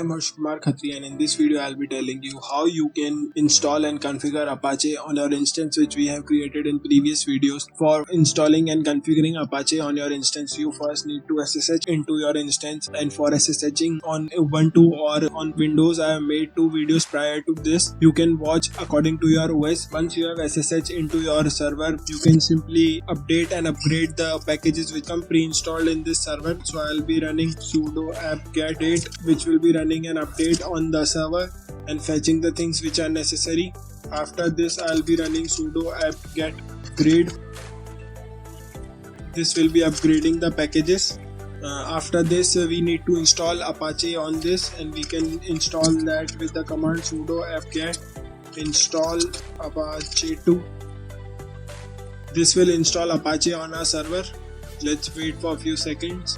am Harsh Kumar Khatri, and in this video I'll be telling you how you can install and configure Apache on your instance, which we have created in previous videos. For installing and configuring Apache on your instance, you first need to SSH into your instance, and for SSHing on Ubuntu or on Windows, I have made 2 videos prior to this. You can watch according to your OS. Once you have SSH into your server, you can simply update and upgrade the packages which come pre-installed in this server. So I'll be running sudo apt-get which will be running an update on the server and fetching the things which are necessary. After this, I'll be running sudo apt-get upgrade. This will be upgrading the packages. After this, we need to install Apache on this, and we can install that with the command sudo apt-get install Apache 2. This will install Apache on our server. Let's wait for a few seconds.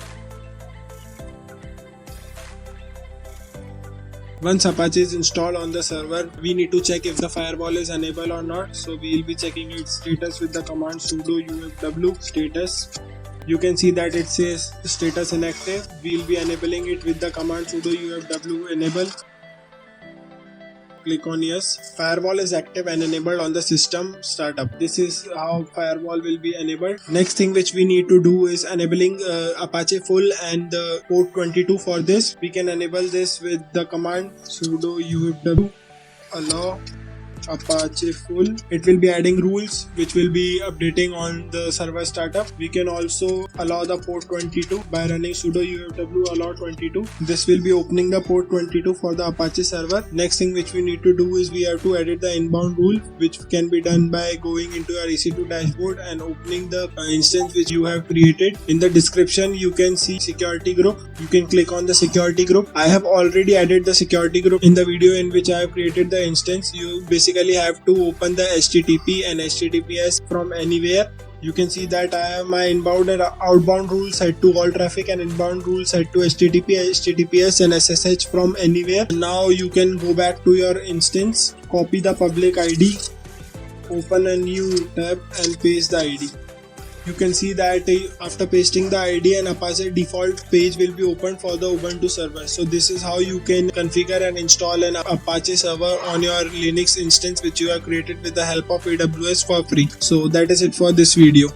Once Apache is installed on the server, we need to check if the firewall is enabled or not. So we will be checking its status with the command sudo ufw status. You can see that it says status inactive. We will be enabling it with the command sudo ufw enable. Click on yes. Firewall is active and enabled on the system startup. This is how firewall will be enabled. Next thing which we need to do is enabling Apache full and the port 22 for this. We can enable this with the command sudo ufw allow Apache full. It will be adding rules which will be updating on the server startup. We can also allow the port 22 by running sudo ufw allow 22. This will be opening the port 22 for the Apache server. Next thing which we need to do is we have to edit the inbound rule, which can be done by going into your EC2 dashboard and opening the instance which you have created. In the description you can see security group. You can click on the security group. I have already added the security group in the video in which I have created the instance. You basically have to open the HTTP and HTTPS from anywhere. You can see that I have my inbound and outbound rules set to all traffic and inbound rules set to HTTP, HTTPS and SSH from anywhere. Now you can go back to your instance, copy the public ID, open a new tab and paste the ID. You can see that after pasting the ID, an Apache default page will be opened for the Ubuntu server. So this is how you can configure and install an Apache server on your Linux instance which you have created with the help of AWS for free. So that is it for this video.